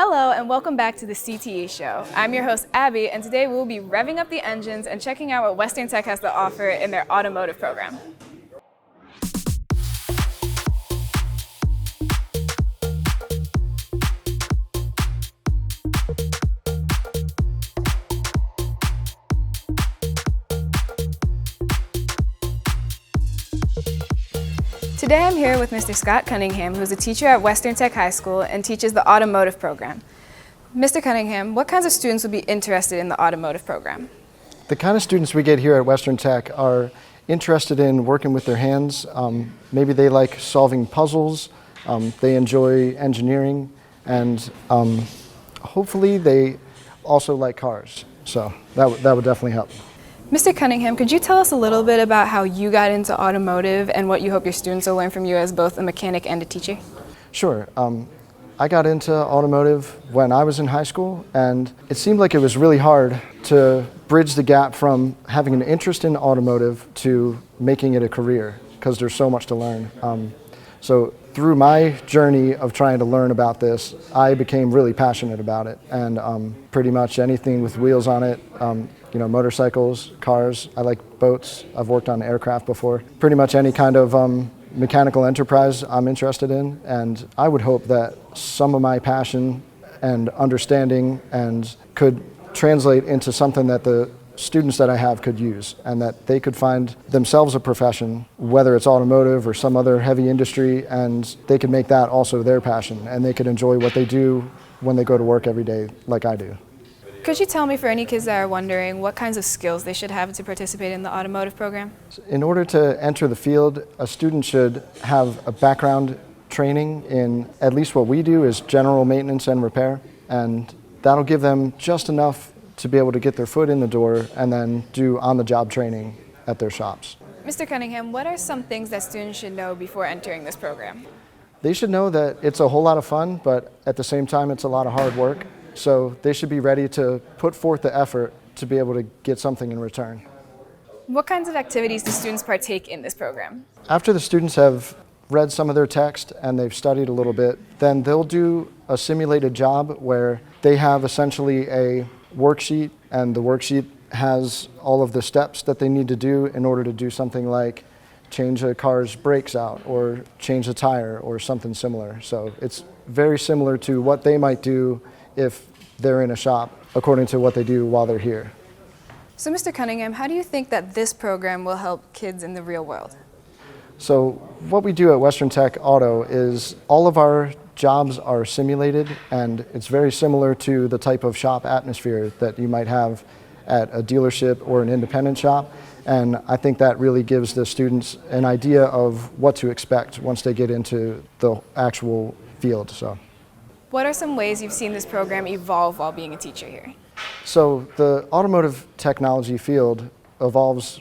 Hello and welcome back to the CTE Show. I'm your host Abby, and today we'll be revving up the engines and checking out what Western Tech has to offer in their automotive program. Today I'm here with Mr. Scott Cunningham, who is a teacher at Western Tech High School and teaches the automotive program. Mr. Cunningham, what kinds of students would be interested in the automotive program? The kind of students we get here at Western Tech are interested in working with their hands. Maybe they like solving puzzles, they enjoy engineering, and hopefully they also like cars. So that would definitely help. Mr. Cunningham, could you tell us a little bit about how you got into automotive and what you hope your students will learn from you as both a mechanic and a teacher? Sure. I got into automotive when I was in high school, and it seemed like it was really hard to bridge the gap from having an interest in automotive to making it a career, because there's so much to learn. So through my journey of trying to learn about this, I became really passionate about it, and pretty much anything with wheels on it, motorcycles, cars. I like boats. I've worked on aircraft before. Pretty much any kind of mechanical enterprise I'm interested in, and I would hope that some of my passion and understanding could translate into something that the students that I have could use, and that they could find themselves a profession, whether it's automotive or some other heavy industry, and they could make that also their passion, and they could enjoy what they do when they go to work every day like I do. Could you tell me, for any kids that are wondering, what kinds of skills they should have to participate in the automotive program? In order to enter the field, a student should have a background training in at least what we do is general maintenance and repair, and that'll give them just enough to be able to get their foot in the door and then do on-the-job training at their shops. Mr. Cunningham, what are some things that students should know before entering this program? They should know that it's a whole lot of fun, but at the same time it's a lot of hard work. So they should be ready to put forth the effort to be able to get something in return. What kinds of activities do students partake in this program? After the students have read some of their text and they've studied a little bit, then they'll do a simulated job where they have essentially a worksheet, and the worksheet has all of the steps that they need to do in order to do something like change a car's brakes out or change a tire or something similar. So it's very similar to what they might do if they're in a shop, according to what they do while they're here. So Mr. Cunningham, how do you think that this program will help kids in the real world? So what we do at Western Tech Auto is all of our jobs are simulated, and it's very similar to the type of shop atmosphere that you might have at a dealership or an independent shop. And I think that really gives the students an idea of what to expect once they get into the actual field. What are some ways you've seen this program evolve while being a teacher here? So the automotive technology field evolves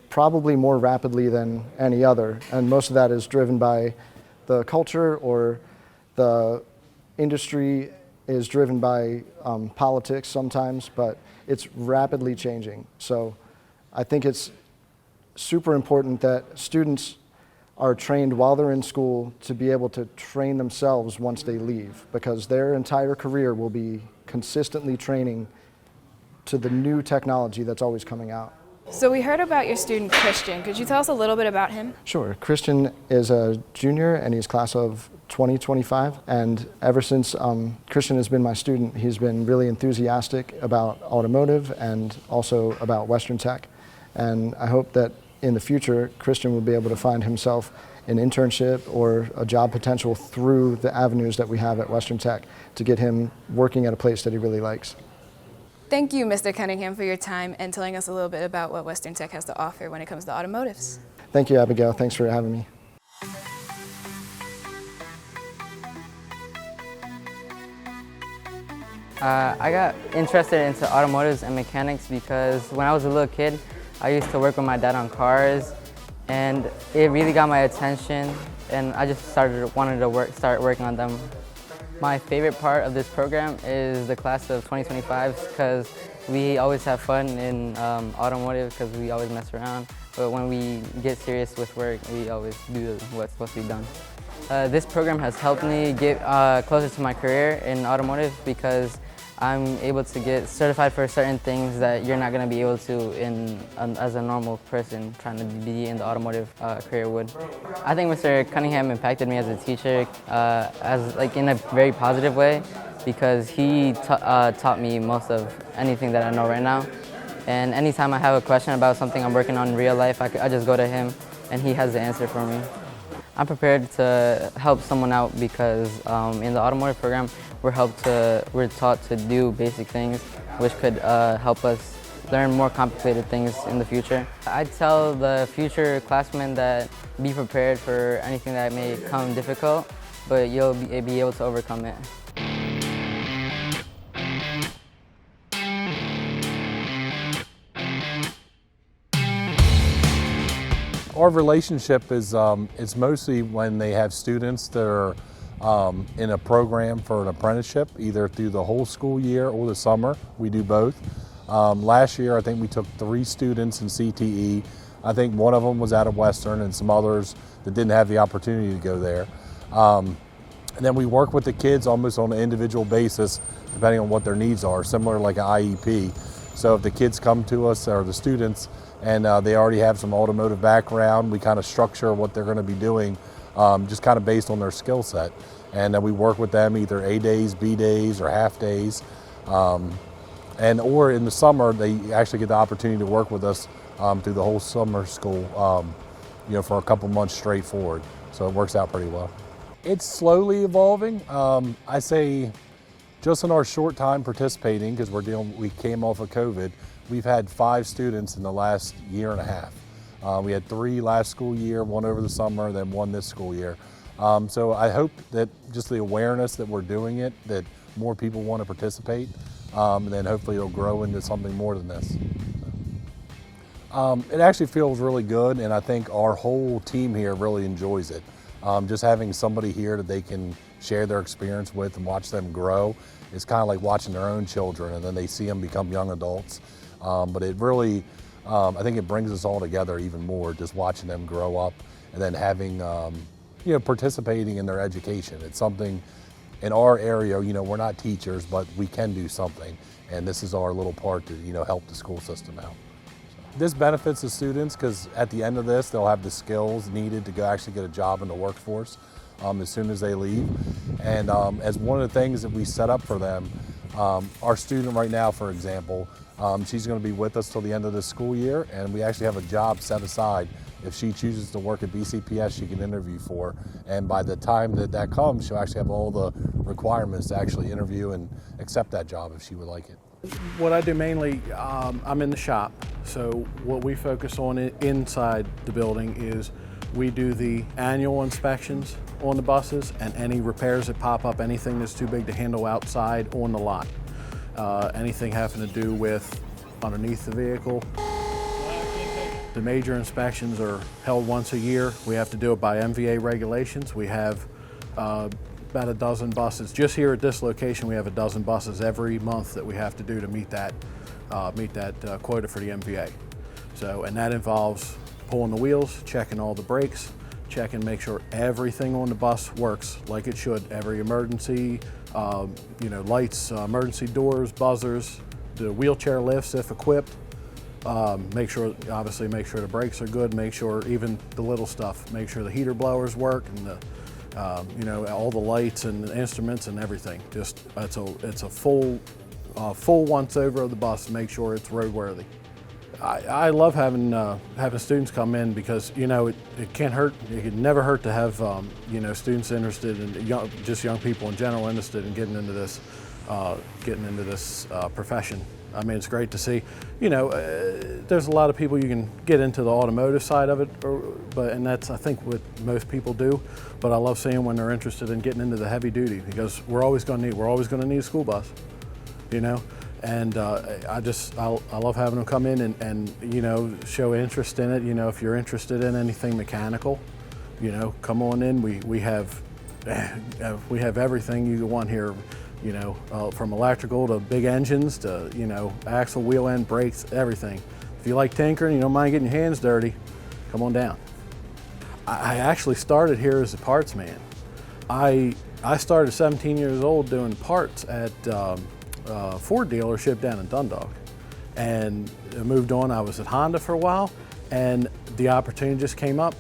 probably more rapidly than any other, and most of that is driven by the culture, or the industry is driven by politics sometimes, but it's rapidly changing. So I think it's super important that students are trained while they're in school to be able to train themselves once they leave, because their entire career will be consistently training to the new technology that's always coming out. So we heard about your student Christian. Could you tell us a little bit about him? Sure. Christian is a junior and he's class of 2025, and ever since Christian has been my student, he's been really enthusiastic about automotive and also about Western Tech, and I hope that in the future, Christian will be able to find himself an internship or a job potential through the avenues that we have at Western Tech to get him working at a place that he really likes. Thank you, Mr. Cunningham, for your time and telling us a little bit about what Western Tech has to offer when it comes to automotives. Thank you, Abigail. Thanks for having me. I got interested into automotives and mechanics because when I was a little kid, I used to work with my dad on cars, and it really got my attention, and I just start working on them. My favorite part of this program is the class of 2025 because we always have fun in automotive because we always mess around. but when we get serious with work, we always do what's supposed to be done. This program has helped me get closer to my career in automotive because I'm able to get certified for certain things that you're not going to be able to as a normal person trying to be in the automotive career would. I think Mr. Cunningham impacted me as a teacher in a very positive way because he taught me most of anything that I know right now. And anytime I have a question about something I'm working on in real life, I just go to him and he has the answer for me. I'm prepared to help someone out because in the automotive program, we're taught to do basic things which could help us learn more complicated things in the future. I'd tell the future classmen that be prepared for anything that may come difficult, but you'll be able to overcome it. Our relationship is it's mostly when they have students that are in a program for an apprenticeship, either through the whole school year or the summer. We do both. Last year, I think we took 3 students in CTE. I think one of them was out of Western and some others that didn't have the opportunity to go there. And then we work with the kids almost on an individual basis, depending on what their needs are, similar like an IEP. So if the kids come to us, or the students, and they already have some automotive background, we kind of structure what they're going to be doing just kind of based on their skill set. And then we work with them either A days, B days, or half days. Or in the summer, they actually get the opportunity to work with us through the whole summer school, for a couple months straight forward. So it works out pretty well. It's slowly evolving. I say just in our short time participating, because we came off of COVID, we've had 5 students in the last year and a half. We had 3 last school year, 1 over the summer, then 1 this school year. So I hope that just the awareness that we're doing it, that more people want to participate, and then hopefully it'll grow into something more than this. It actually feels really good, and I think our whole team here really enjoys it. Just having somebody here that they can share their experience with and watch them grow is kind of like watching their own children, and then they see them become young adults. But it really, I think it brings us all together even more, just watching them grow up and then having, participating in their education. It's something in our area, we're not teachers, but we can do something. And this is our little part to, help the school system out. This benefits the students because at the end of this, they'll have the skills needed to go actually get a job in the workforce as soon as they leave. And as one of the things that we set up for them, our student right now, for example, she's going to be with us till the end of the school year, and we actually have a job set aside. If she chooses to work at BCPS, she can interview for, and by the time that comes, she'll actually have all the requirements to actually interview and accept that job if she would like it. What I do mainly, I'm in the shop, so what we focus on inside the building is we do the annual inspections on the buses and any repairs that pop up, anything that's too big to handle outside on the lot. Anything having to do with underneath the vehicle. The major inspections are held once a year. We have to do it by MVA regulations. We have about a dozen buses. Just here at this location, we have a dozen buses every month that we have to do to meet that quota for the MVA. So, and that involves pulling the wheels, checking all the brakes, checking, make sure everything on the bus works like it should. Every emergency, lights, emergency doors, buzzers, the wheelchair lifts if equipped. Make sure the brakes are good. Make sure even the little stuff. Make sure the heater blowers work and all the lights and the instruments and everything. Just it's a full once over of the bus to make sure it's roadworthy. I love having students come in because it can't hurt. It can never hurt to have students interested in young people in general interested in getting into this profession. I mean, it's great to see. There's a lot of people you can get into the automotive side of it, and that's I think what most people do. But I love seeing when they're interested in getting into the heavy duty because we're always going to need a school bus, And I love having them come in and show interest in it. If you're interested in anything mechanical, come on in. We have everything you want here. From electrical to big engines to axle, wheel end, brakes, everything. If you like tinkering, you don't mind getting your hands dirty, come on down. I actually started here as a parts man. I started 17 years old doing parts at a Ford dealership down in Dundalk, and I moved on. I was at Honda for a while, and the opportunity just came up,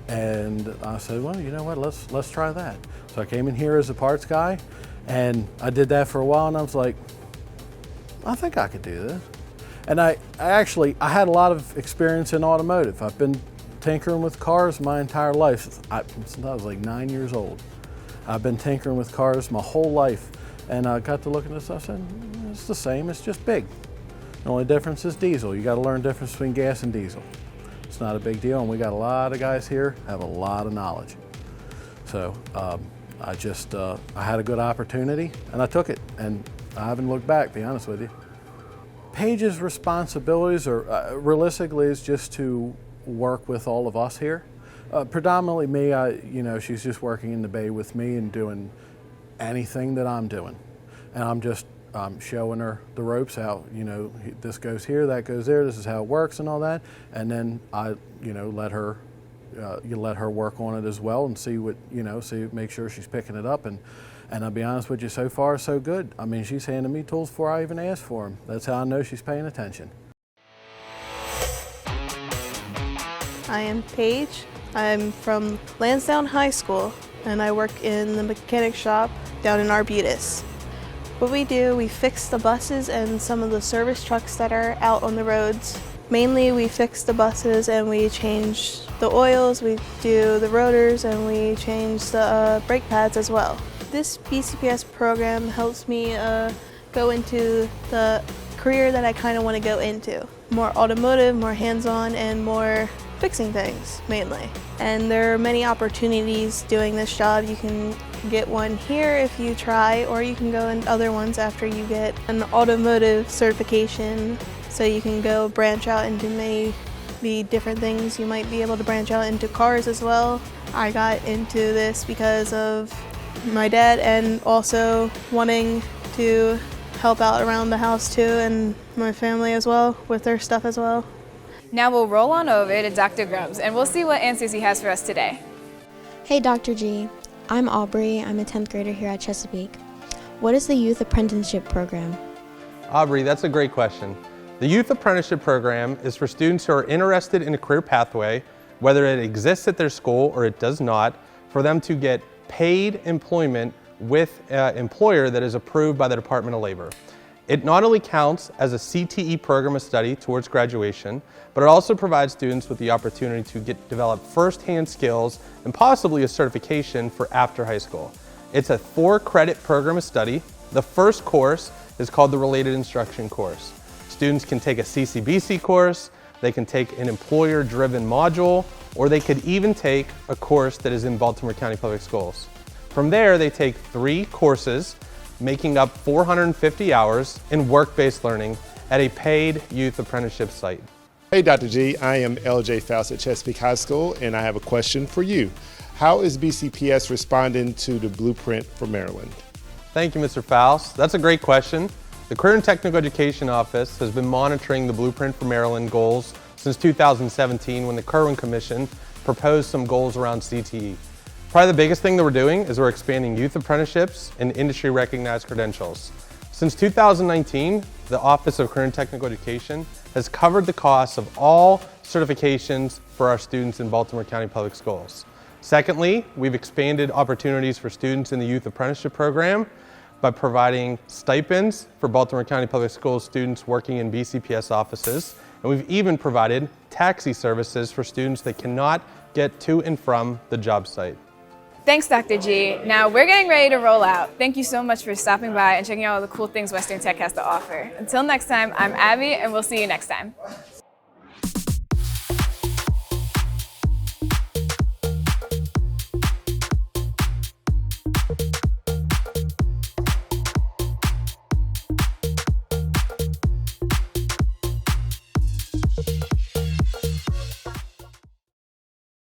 and I said, well, you know what, let's try that. So I came in here as a parts guy, and I did that for a while, and I was like, I think I could do this. And I had a lot of experience in automotive. I've been tinkering with cars my entire life since I was like 9 years old. I've been tinkering with cars my whole life, and I got to look at this, I said, it's the same, it's just big. The only difference is diesel. You got to learn the difference between gas and diesel. It's not a big deal, and we got a lot of guys here have a lot of knowledge. So I had a good opportunity, and I took it, and I haven't looked back, to be honest with you. Paige's responsibilities are realistically is just to work with all of us here. Predominantly me, she's just working in the bay with me and doing anything that I'm doing. And I'm showing her the ropes out, this goes here, that goes there, this is how it works and all that. And then I, let her work on it as well and see make sure she's picking it up. And I'll be honest with you, so far so good. I mean, she's handing me tools before I even ask for them. That's how I know she's paying attention. I am Paige. I'm from Lansdowne High School, and I work in the mechanic shop down in Arbutus. What we do, we fix the buses and some of the service trucks that are out on the roads. Mainly we fix the buses and we change the oils, we do the rotors, and we change the brake pads as well. This BCPS program helps me go into the career that I kind of want to go into. More automotive, more hands-on, and more fixing things, mainly. And there are many opportunities doing this job. You can get one here if you try, or you can go in other ones after you get an automotive certification. So you can go branch out into maybe different things. You might be able to branch out into cars as well. I got into this because of my dad and also wanting to help out around the house too, and my family as well with their stuff as well. Now we'll roll on over to Dr. Grubbs and we'll see what answers he has for us today. Hey Dr. G, I'm Aubrey. I'm a 10th grader here at Chesapeake. What is the Youth Apprenticeship Program? Aubrey, that's a great question. The Youth Apprenticeship Program is for students who are interested in a career pathway, whether it exists at their school or it does not, for them to get paid employment with an employer that is approved by the Department of Labor. It not only counts as a CTE program of study towards graduation, but it also provides students with the opportunity to develop first-hand skills and possibly a certification for after high school. It's a 4-credit program of study. The first course is called the Related Instruction course. Students can take a CCBC course, they can take an employer-driven module, or they could even take a course that is in Baltimore County Public Schools. From there, they take 3 courses, making up 450 hours in work-based learning at a paid youth apprenticeship site. Hey Dr. G, I am LJ Faust at Chesapeake High School, and I have a question for you. How is BCPS responding to the Blueprint for Maryland? Thank you, Mr. Faust. That's a great question. The Career and Technical Education Office has been monitoring the Blueprint for Maryland goals since 2017 when the Kerwin Commission proposed some goals around CTE. Probably the biggest thing that we're doing is we're expanding youth apprenticeships and industry recognized credentials. Since 2019, the Office of Career and Technical Education has covered the costs of all certifications for our students in Baltimore County Public Schools. Secondly, we've expanded opportunities for students in the Youth Apprenticeship Program by providing stipends for Baltimore County Public Schools students working in BCPS offices, and we've even provided taxi services for students that cannot get to and from the job site. Thanks, Dr. G. Now we're getting ready to roll out. Thank you so much for stopping by and checking out all the cool things Western Tech has to offer. Until next time, I'm Abby, and we'll see you next time.